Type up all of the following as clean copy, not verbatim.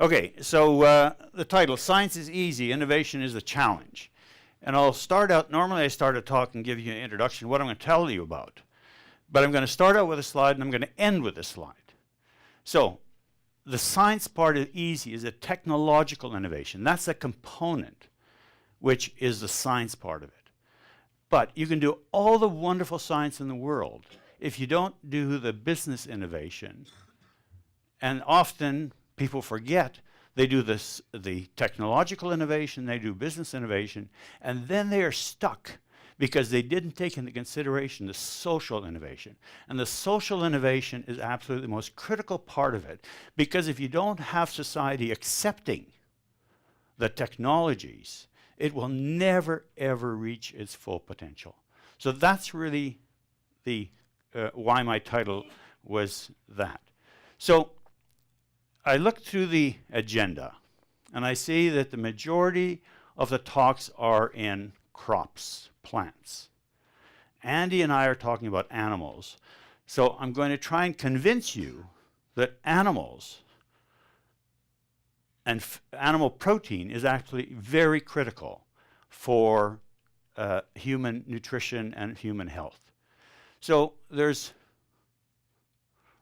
Okay, so the title, Science is Easy, Innovation is a Challenge. And I'll start out, normally I start a talk and give you an introduction, what I'm going to tell you about. But I'm going to start out with a slide and I'm going to end with a slide. So the science part of easy is a technological innovation. That's a component, which is the science part of it. But you can do all the wonderful science in the world if you don't do the business innovation. And often people forget they do the technological innovation, they do business innovation, and then they are stuck because they didn't take into consideration the social innovation. And the social innovation is absolutely the most critical part of it, because if you don't have society accepting the technologies, it will never, ever reach its full potential. So that's really the why my title was that. So I looked through the agenda, and I see that the majority of the talks are in crops, plants. Andy and I are talking about animals. So I'm going to try and convince you that animals and animal protein is actually very critical for human nutrition and human health. So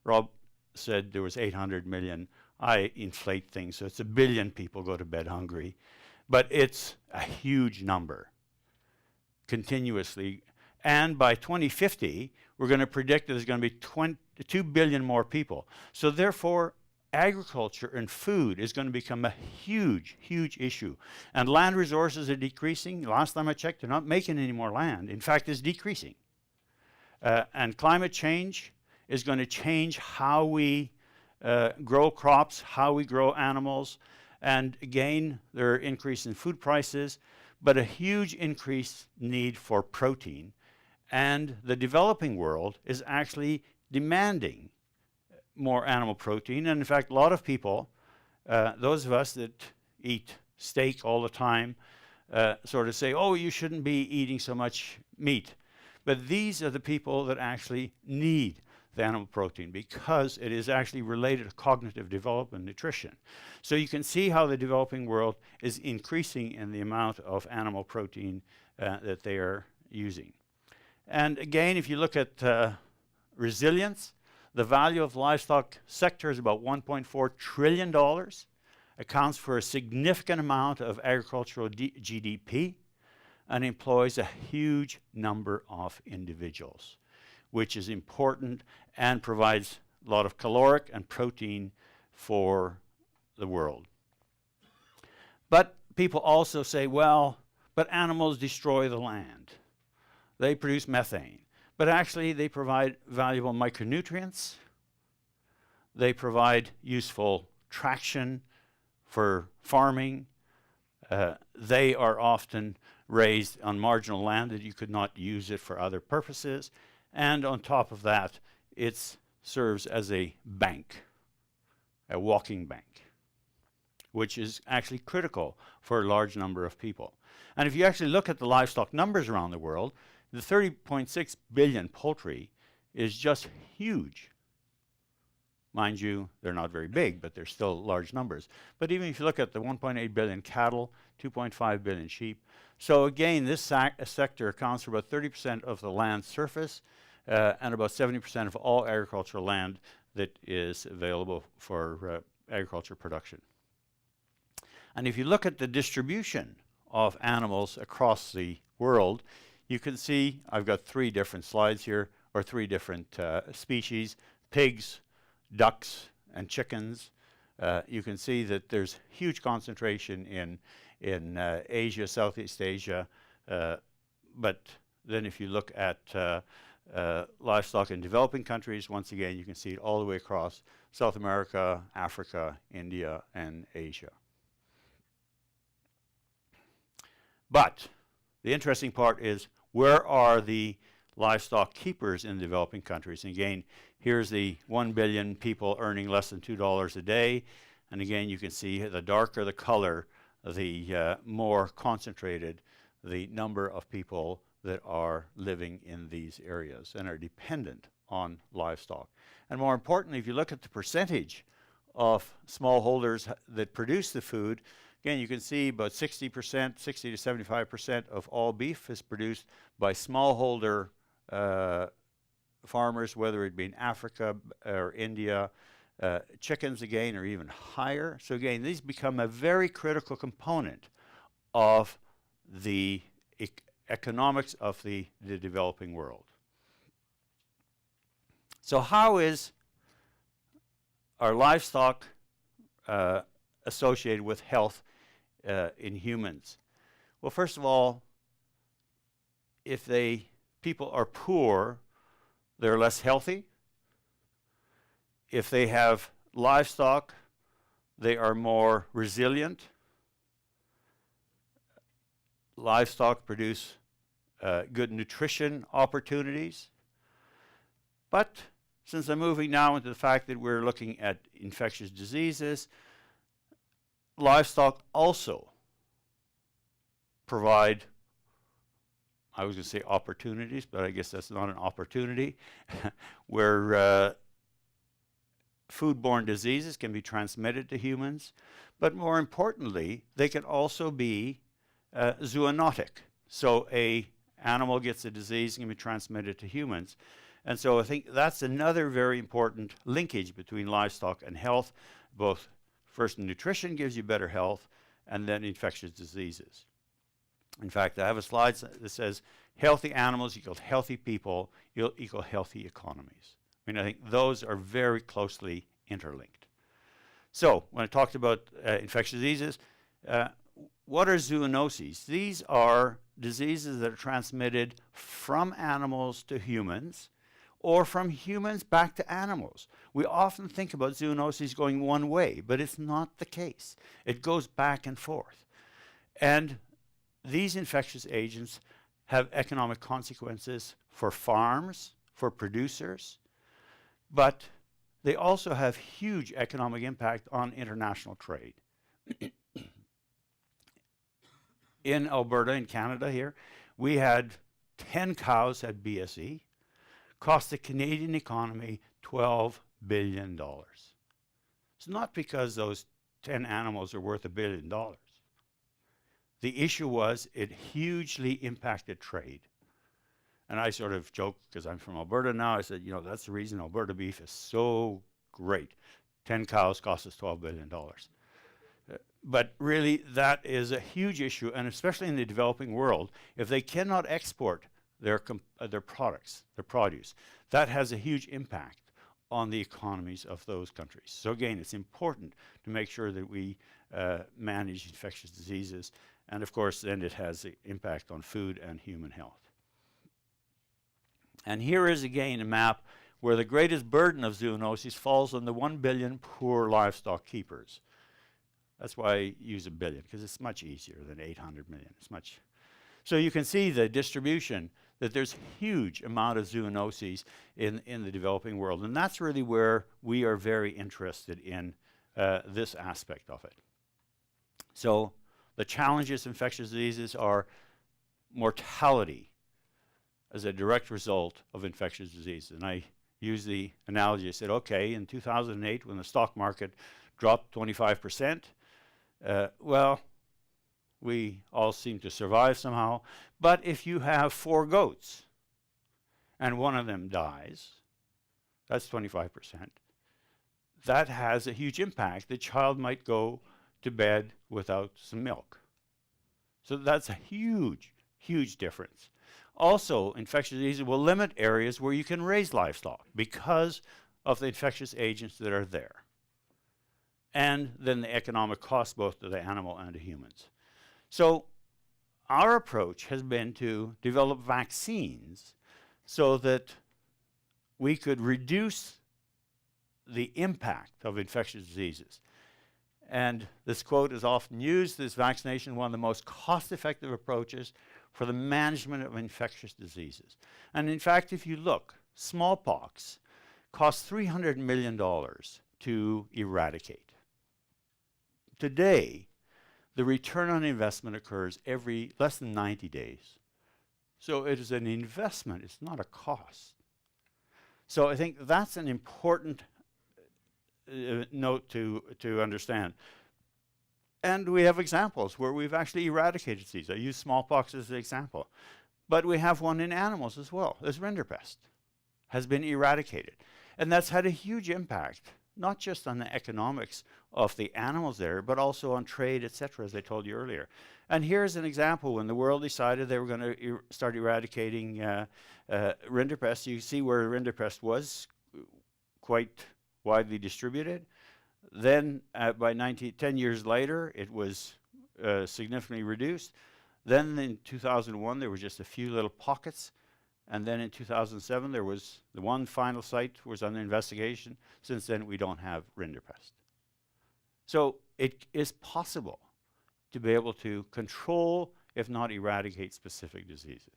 Rob said there was 800 million. I inflate things, so it's 1 billion people go to bed hungry. But it's a huge number, continuously. And by 2050, we're going to predict that there's going to be 2 billion more people. So therefore, agriculture and food is going to become a huge, huge issue. And land resources are decreasing. Last time I checked, they're not making any more land. In fact, it's decreasing. And climate change is going to change how we grow crops, how we grow animals. And again, there are increase in food prices, but a huge increased need for protein. And the developing world is actually demanding more animal protein. And in fact, a lot of people, those of us that eat steak all the time, sort of say, oh, you shouldn't be eating so much meat. But these are the people that actually need the animal protein, because it is actually related to cognitive development and nutrition. So you can see how the developing world is increasing in the amount of animal protein that they are using. And again, if you look at resilience, the value of the livestock sector is about $1.4 trillion, accounts for a significant amount of agricultural GDP, and employs a huge number of individuals, which is important and provides a lot of caloric and protein for the world. But people also say, well, but animals destroy the land. They produce methane. But actually, they provide valuable micronutrients. They provide useful traction for farming. They are often raised on marginal land that you could not use it for other purposes. And on top of that, it serves as a bank, a walking bank, which is actually critical for a large number of people. And if you actually look at the livestock numbers around the world, the 30.6 billion poultry is just huge. Mind you, they're not very big, but they're still large numbers. But even if you look at the 1.8 billion cattle, 2.5 billion sheep. So again, this sector accounts for about 30% of the land surface and about 70% of all agricultural land that is available for agriculture production. And if you look at the distribution of animals across the world, you can see, I've got 3 different slides here, or 3 different species: pigs, ducks, and chickens. You can see that there's huge concentration in Asia, Southeast Asia. But then if you look at livestock in developing countries, once again, you can see it all the way across South America, Africa, India, and Asia. But the interesting part is, where are the livestock keepers in developing countries? And again, here's the 1 billion people earning less than $2 a day. And again, you can see the darker the color, the more concentrated the number of people that are living in these areas and are dependent on livestock. And more importantly, if you look at the percentage of smallholders that produce the food. Again, you can see about 60%, 60 to 75% of all beef is produced by smallholder farmers, whether it be in Africa or India. Chickens, again, are even higher. So again, these become a very critical component of the economics of the developing world. So how is our livestock associated with health in humans? Well, first of all, if people are poor, they're less healthy. If they have livestock, they are more resilient. Livestock produce good nutrition opportunities. But since I'm moving now into the fact that we're looking at infectious diseases, livestock also provide, I was going to say opportunities, but I guess that's not an opportunity, where foodborne diseases can be transmitted to humans. But more importantly, they can also be zoonotic. So an animal gets a disease and can be transmitted to humans. And so I think that's another very important linkage between livestock and health. Both first nutrition gives you better health, and then infectious diseases. In fact, I have a slide that says healthy animals equal healthy people equal healthy economies. I mean, I think those are very closely interlinked. So when I talked about infectious diseases, what are zoonoses? These are diseases that are transmitted from animals to humans, or from humans back to animals. We often think about zoonoses going one way, but it's not the case. It goes back and forth. And these infectious agents have economic consequences for farms, for producers, but they also have huge economic impact on international trade. In Alberta, in Canada here, we had 10 cows had BSE, cost the Canadian economy $12 billion. It's not because those 10 animals are worth $1 billion. The issue was it hugely impacted trade. And I sort of joke, because I'm from Alberta now, I said, you know, that's the reason Alberta beef is so great. 10 cows cost us $12 billion. But really, that is a huge issue, and especially in the developing world, if they cannot export their products, their produce, that has a huge impact on the economies of those countries. So again, it's important to make sure that we manage infectious diseases, and of course, then it has an impact on food and human health. And here is again a map where the greatest burden of zoonoses falls on the 1 billion poor livestock keepers. That's why I use $1 billion, because it's much easier than 800 million. It's much. So you can see the distribution, that there's huge amount of zoonoses in the developing world. And that's really where we are very interested in this aspect of it. So the challenges of infectious diseases are mortality as a direct result of infectious disease. And I use the analogy, I said, okay, in 2008, when the stock market dropped 25%, well, we all seem to survive somehow. But if you have 4 goats and one of them dies, that's 25%. That has a huge impact. The child might go to bed without some milk. So that's a huge, huge difference. Also, infectious diseases will limit areas where you can raise livestock because of the infectious agents that are there. And then the economic cost both to the animal and to humans. So our approach has been to develop vaccines so that we could reduce the impact of infectious diseases. And this quote is often used, this vaccination is one of the most cost-effective approaches for the management of infectious diseases. And in fact, if you look, smallpox costs $300 million to eradicate. Today, the return on investment occurs every less than 90 days. So it is an investment, it's not a cost. So I think that's an important note to understand. And we have examples where we've actually eradicated disease. I use smallpox as an example. But we have one in animals as well, as rinderpest has been eradicated. And that's had a huge impact, not just on the economics of the animals there, but also on trade, etc., as I told you earlier. And here's an example when the world decided they were going to start eradicating rinderpest. You see where rinderpest was quite widely distributed. Then by 10 years later, it was significantly reduced. Then in 2001, there were just a few little pockets. And then in 2007, there was the one final site was under investigation. Since then, we don't have rinderpest. So it is possible to be able to control, if not eradicate, specific diseases.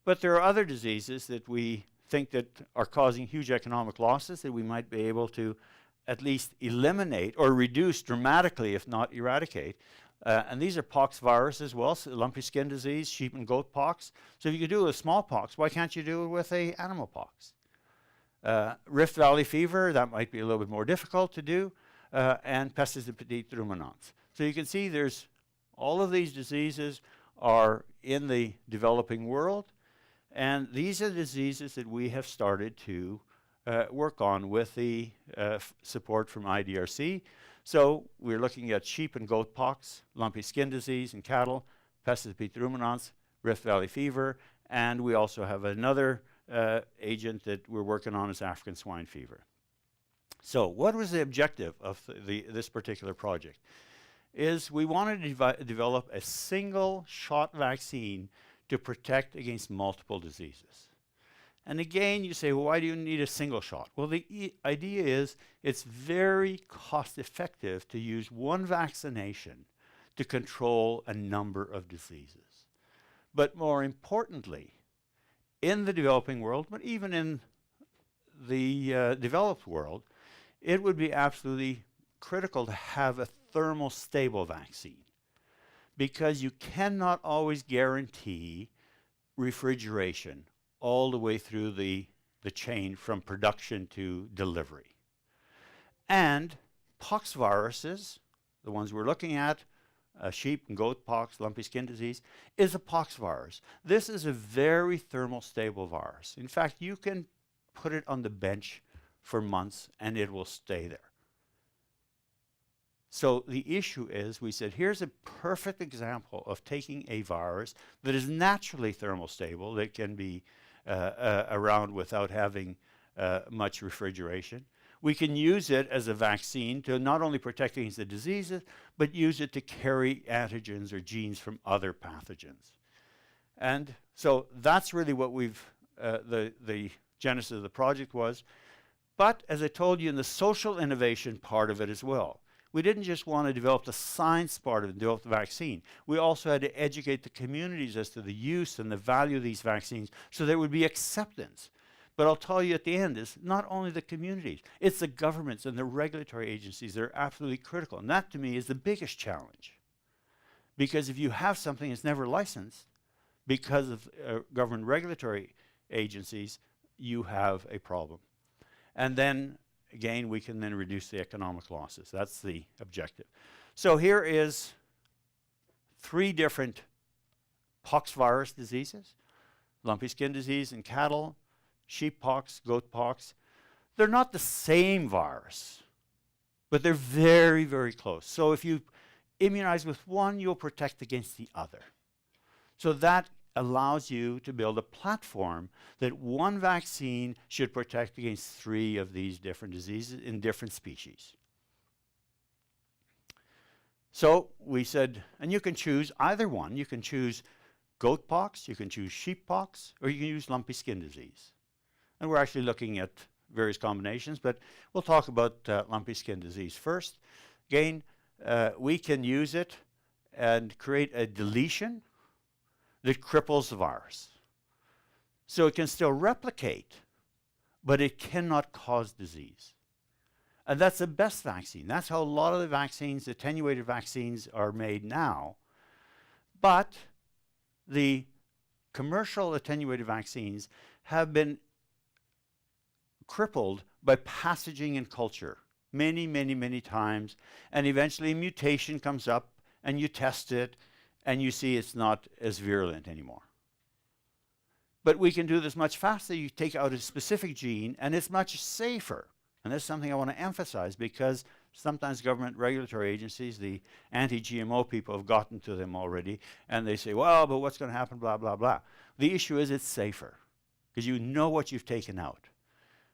But there are other diseases that we think that are causing huge economic losses that we might be able to at least eliminate or reduce dramatically, if not eradicate. And these are pox virus as well, so lumpy skin disease, sheep and goat pox. So if you could do it with smallpox, why can't you do it with a animal pox? Rift Valley fever, that might be a little bit more difficult to do, and pestis de petite ruminants. So you can see there's all of these diseases are in the developing world, and these are diseases that we have started to work on with the support from IDRC. So we're looking at sheep and goat pox, lumpy skin disease in cattle, pestis de petite ruminants, Rift Valley fever, and we also have another agent that we're working on is African swine fever. So what was the objective of this particular project? Is we wanted to develop a single shot vaccine to protect against multiple diseases. And again, you say, well, why do you need a single shot? Well, the idea is it's very cost effective to use one vaccination to control a number of diseases. But more importantly, in the developing world, but even in the developed world, it would be absolutely critical to have a thermostable vaccine, because you cannot always guarantee refrigeration all the way through the chain from production to delivery. And pox viruses, the ones we're looking at, sheep and goat pox, lumpy skin disease, is a pox virus. This is a very thermostable virus. In fact, you can put it on the bench for months and it will stay there. So the issue is, we said, here's a perfect example of taking a virus that is naturally thermostable, that can be around without having much refrigeration. We can use it as a vaccine to not only protect against the diseases, but use it to carry antigens or genes from other pathogens. And so that's really what the genesis of the project was. But as I told you, in the social innovation part of it as well, we didn't just want to develop the science part of it, develop the vaccine. We also had to educate the communities as to the use and the value of these vaccines so there would be acceptance. But I'll tell you at the end is not only the communities, it's the governments and the regulatory agencies that are absolutely critical. And that to me is the biggest challenge. Because if you have something that's never licensed because of government regulatory agencies, you have a problem. And then again, we can then reduce the economic losses. That's the objective. So here is 3 different pox virus diseases: lumpy skin disease in cattle, sheep pox, goat pox. They're not the same virus, but they're very, very close. So if you immunize with one, you'll protect against the other. So that allows you to build a platform that one vaccine should protect against 3 of these different diseases in different species. So we said, and you can choose either one. You can choose goat pox, you can choose sheep pox, or you can use lumpy skin disease. And we're actually looking at various combinations, but we'll talk about lumpy skin disease first. Again, we can use it and create a deletion that cripples the virus. So it can still replicate, but it cannot cause disease. And that's the best vaccine. That's how a lot of the vaccines, attenuated vaccines, are made now. But the commercial attenuated vaccines have been crippled by passaging in culture many, many, many times, and eventually a mutation comes up, and you test it, and you see it's not as virulent anymore. But we can do this much faster. You take out a specific gene, and it's much safer. And that's something I want to emphasize, because sometimes government regulatory agencies, the anti-GMO people, have gotten to them already, and they say, well, but what's going to happen, blah, blah, blah. The issue is it's safer, because you know what you've taken out.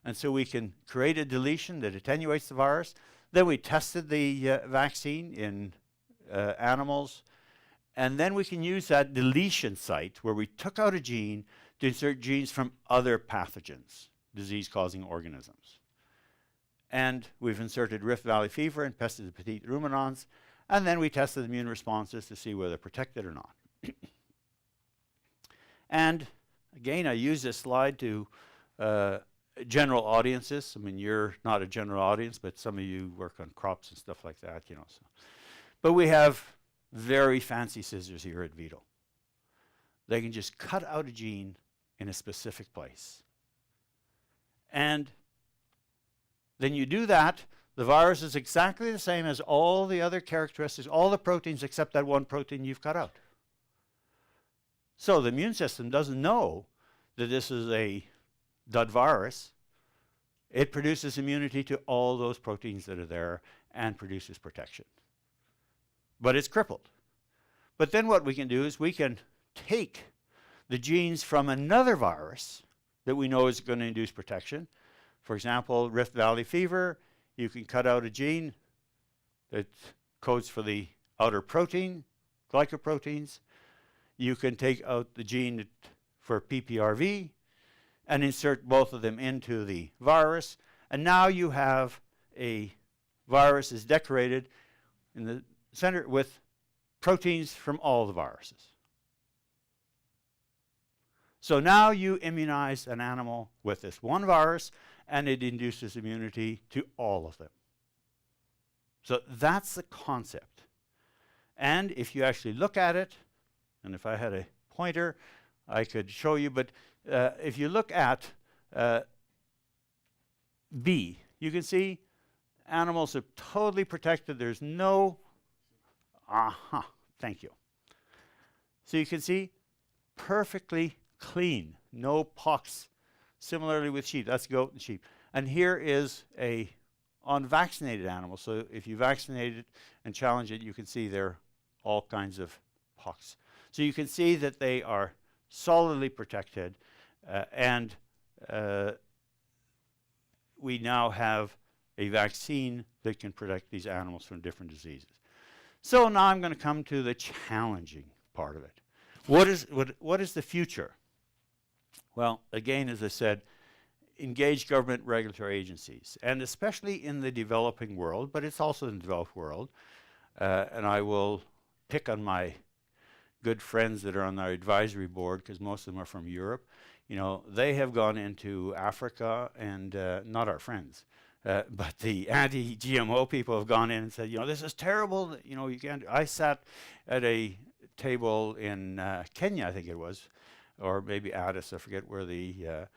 And so we can create a deletion that attenuates the virus. Then we tested the vaccine in animals, and then we can use that deletion site where we took out a gene to insert genes from other pathogens, disease-causing organisms. And we've inserted Rift Valley fever and pestis des petits ruminants, and then we tested immune responses to see whether they're protected or not. And again, I use this slide to general audiences. I mean, you're not a general audience, but some of you work on crops and stuff like that, you know. So. But we have very fancy scissors here at VIDO. They can just cut out a gene in a specific place. And then you do that, the virus is exactly the same as all the other characteristics, all the proteins except that one protein you've cut out. So the immune system doesn't know that this is a dud virus. It produces immunity to all those proteins that are there and produces protection. But it's crippled. But then what we can do is we can take the genes from another virus that we know is going to induce protection. For example, Rift Valley fever, you can cut out a gene that codes for the outer protein, glycoproteins. You can take out the gene for PPRV and insert both of them into the virus. And now you have a virus is decorated in the center with proteins from all the viruses. So now you immunize an animal with this one virus, and it induces immunity to all of them. So that's the concept. And if you actually look at it, and if I had a pointer, I could show you, but if you look at B, you can see animals are totally protected. There's no, thank you. So you can see perfectly clean, no pox. Similarly with sheep, that's goat and sheep. And here is a unvaccinated animal. So if you vaccinate it and challenge it, you can see there are all kinds of pox. So you can see that they are solidly protected, and we now have a vaccine that can protect these animals from different diseases. So now I'm going to come to the challenging part of it. What is the future? Well, again, as I said, engage government regulatory agencies, and especially in the developing world, but it's also in the developed world. And I will pick on my good friends that are on our advisory board, because most of them are from Europe. You know, they have gone into Africa, and not our friends, but the anti-GMO people have gone in and said, you know, this is terrible. You know, you can't. I sat at a table in Kenya, I think it was, or maybe Addis, I forget where the,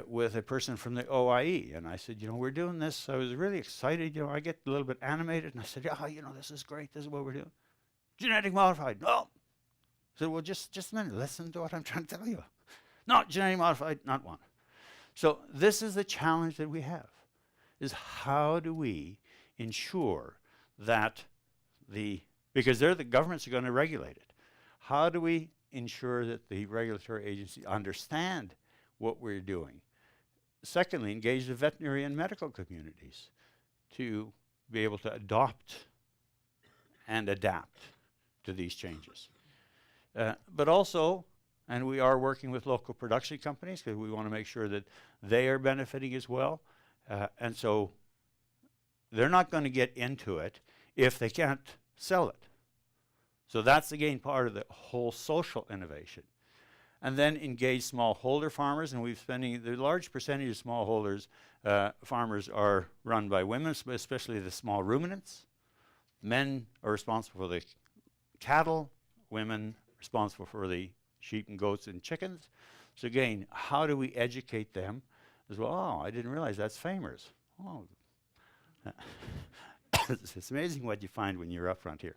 with a person from the OIE. And I said, you know, we're doing this. I was really excited. You know, I get a little bit animated. And I said, yeah, you know, this is great. This is what we're doing. Genetic modified. No. I said, well, just a minute. Listen to what I'm trying to tell you. Not genetic modified, not one. So this is the challenge that we have, is how do we ensure that because they're the governments are going to regulate it. How do we ensure that the regulatory agencies understand what we're doing? Secondly, engage the veterinary and medical communities to be able to adopt and adapt to these changes. But also, and we are working with local production companies because we want to make sure that they are benefiting as well. And so they're not going to get into it if they can't sell it. So that's, again, part of the whole social innovation. And then engage smallholder farmers, and we've spending the large percentage of smallholders farmers are run by women, especially the small ruminants. Men are responsible for the cattle, women responsible for the sheep and goats and chickens. So again, how do we educate them as well? Oh, I didn't realize that's famers. Oh, It's amazing what you find when you're up front here.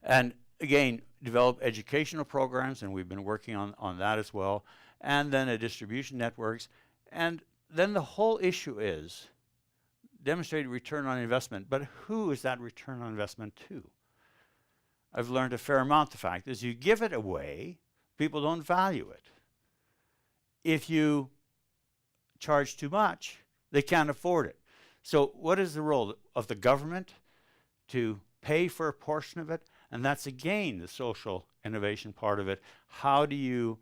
And again, develop educational programs, and we've been working on that as well, and then a distribution networks. And then the whole issue is demonstrated return on investment, but who is that return on investment to? I've learned a fair amount. The fact is you give it away, people don't value it. If you charge too much, they can't afford it. So what is the role of the government? To pay for a portion of it, and that's again the social innovation part of it. How do you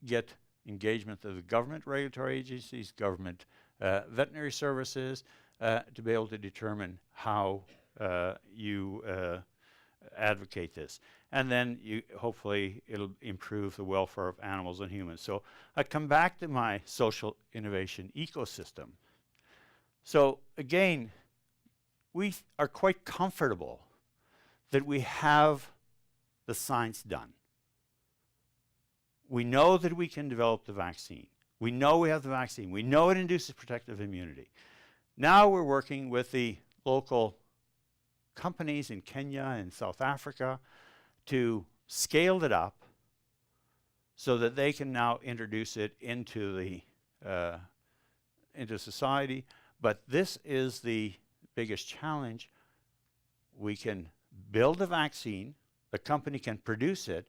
get engagement of the government regulatory agencies, government veterinary services, to be able to determine how you advocate this? And then hopefully it'll improve the welfare of animals and humans. So I come back to my social innovation ecosystem. So again, we are quite comfortable that we have the science done. We know that we can develop the vaccine. We know we have the vaccine. We know it induces protective immunity. Now we're working with the local companies in Kenya and South Africa to scale it up so that they can now introduce it into society. But this is the biggest challenge. We can build a vaccine, the company can produce it,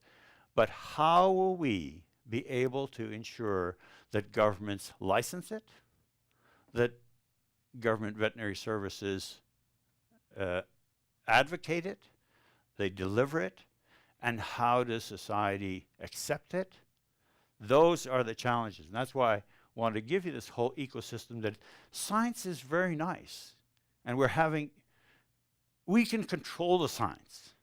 but how will we be able to ensure that governments license it, that government veterinary services advocate it, they deliver it, and how does society accept it? Those are the challenges, and that's why I wanted to give you this whole ecosystem that science is very nice, and we can control the science.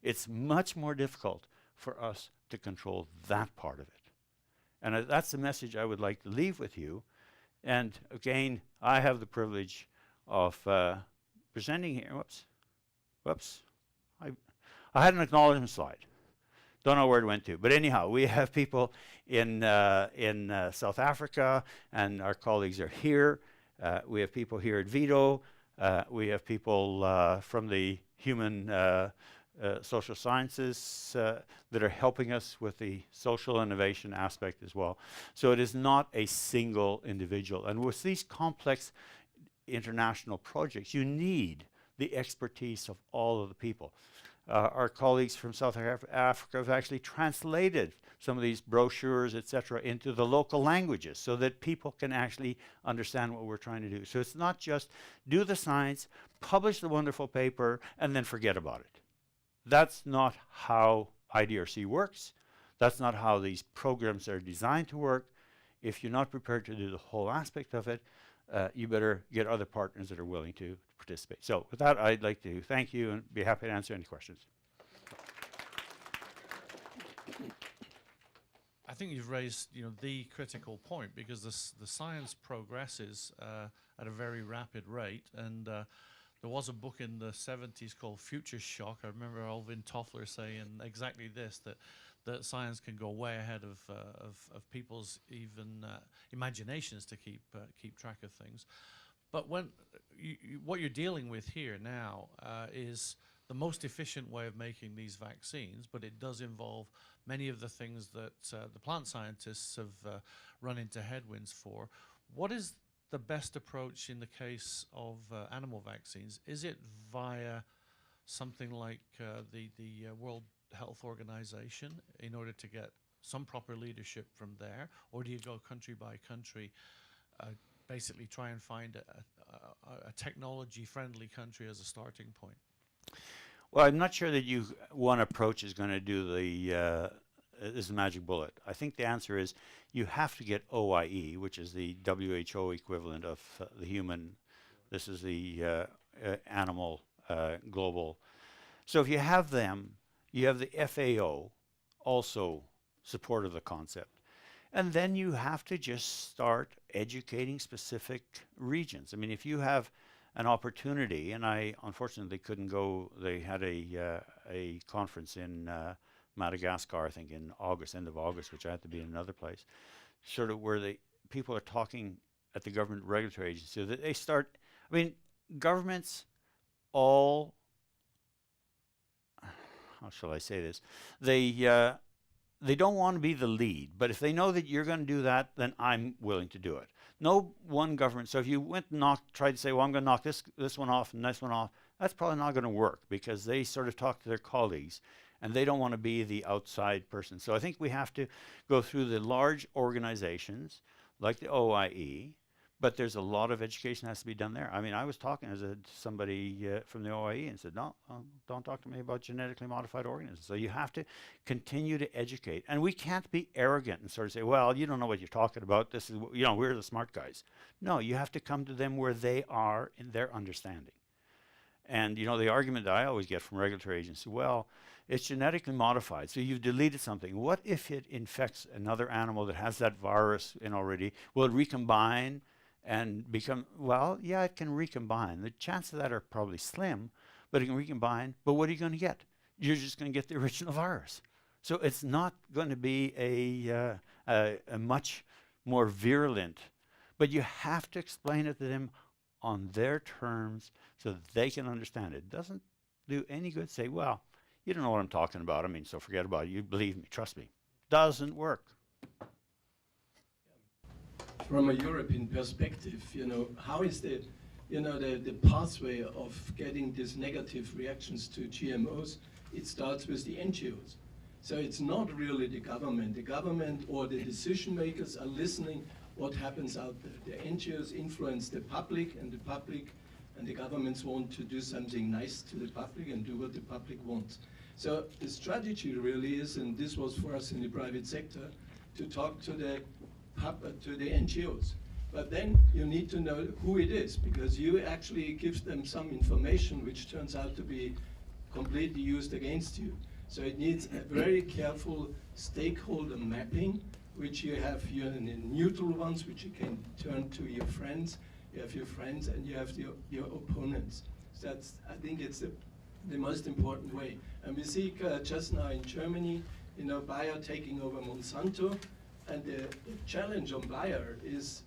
It's much more difficult for us to control that part of it. And that's the message I would like to leave with you. And again, I have the privilege of presenting here. Whoops. I had an acknowledgement slide. Don't know where it went to. But anyhow, we have people in South Africa, and our colleagues are here. We have people here at VIDO. We have people from the human social sciences that are helping us with the social innovation aspect as well. So it is not a single individual. And with these complex international projects, you need the expertise of all of the people. Our colleagues from South Africa have actually translated some of these brochures, etc., into the local languages so that people can actually understand what we're trying to do. So it's not just do the science, publish the wonderful paper, and then forget about it. That's not how IDRC works. That's not how these programs are designed to work. If you're not prepared to do the whole aspect of it, you better get other partners that are willing to participate. So with that, I'd like to thank you and be happy to answer any questions. I think you've raised, the critical point, because the science progresses at a very rapid rate, and there was a book in the 70s called Future Shock. I remember Alvin Toffler saying exactly this, that science can go way ahead of people's even imaginations to keep track of things. But what you're dealing with here now is the most efficient way of making these vaccines, but it does involve many of the things that the plant scientists have run into headwinds for. What is the best approach in the case of animal vaccines? Is it via something like the World Health Organization in order to get some proper leadership from there, or do you go country by country, basically try and find a technology-friendly country as a starting point? Well, I'm not sure that one approach is going to do is the magic bullet. I think the answer is you have to get OIE, which is the WHO equivalent of the human. This is the animal global. So if you have them, you have the FAO also supportive of the concept. And then you have to just start educating specific regions. I mean, if you have an opportunity, and I unfortunately couldn't go, they had a conference in Madagascar, I think in August, end of August, which I had to be in another place, sort of where the people are talking at the government regulatory agency that they start, I mean, governments all, how shall I say this? They don't want to be the lead, but if they know that you're going to do that, then I'm willing to do it. No one government. So if you went and tried to say, well, I'm going to knock this one off and this one off, that's probably not going to work because they sort of talk to their colleagues and they don't want to be the outside person. So I think we have to go through the large organizations like the OIE, but there's a lot of education that has to be done there. I mean, I was talking to somebody from the OIE and said, no, don't talk to me about genetically modified organisms. So you have to continue to educate. And we can't be arrogant and sort of say, well, you don't know what you're talking about. This is, we're the smart guys. No, you have to come to them where they are in their understanding. And, the argument that I always get from regulatory agencies, well, it's genetically modified, so you've deleted something. What if it infects another animal that has that virus in already? Will it recombine and become, well, yeah, it can recombine. The chances of that are probably slim, but it can recombine. But what are you going to get? You're just going to get the original virus. So it's not going to be a much more virulent, but you have to explain it to them on their terms so that they can understand it. It doesn't do any good to say, well, you don't know what I'm talking about. I mean, so forget about it. You believe me, trust me. Doesn't work. From a European perspective, how is the pathway of getting these negative reactions to GMOs? It starts with the NGOs. So it's not really the government. The government or the decision makers are listening what happens out there. The NGOs influence the public, and the governments want to do something nice to the public and do what the public wants. So the strategy really is, and this was for us in the private sector, to talk to the NGOs. But then you need to know who it is, because you actually give them some information which turns out to be completely used against you. So it needs a very careful stakeholder mapping, which you have here in the neutral ones, which you can turn to your friends. You have your friends and you have your opponents. So that's, I think it's the most important way. And we see just now in Germany, Bayer taking over Monsanto, and the challenge on Bayer is,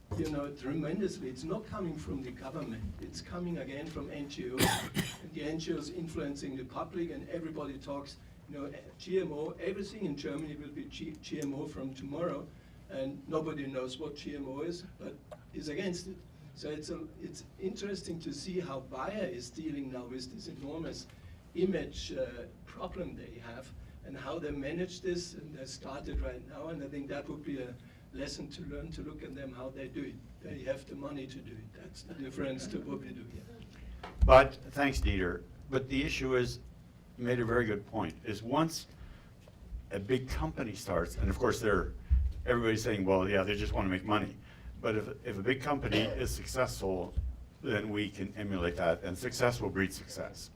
tremendously. It's not coming from the government. It's coming again from NGOs, and the NGOs influencing the public, and everybody talks, GMO. Everything in Germany will be GMO from tomorrow, and nobody knows what GMO is, but is against it. So it's interesting to see how Bayer is dealing now with this enormous image problem they have, and how they manage this, and they started right now, and I think that would be a lesson to learn, to look at them how they do it. They have the money to do it. That's the difference to what we do here. But, thanks Dieter, but the issue is, you made a very good point, is once a big company starts, and of course everybody's saying, well, yeah, they just want to make money. But if a big company is successful, then we can emulate that, and success will breed success.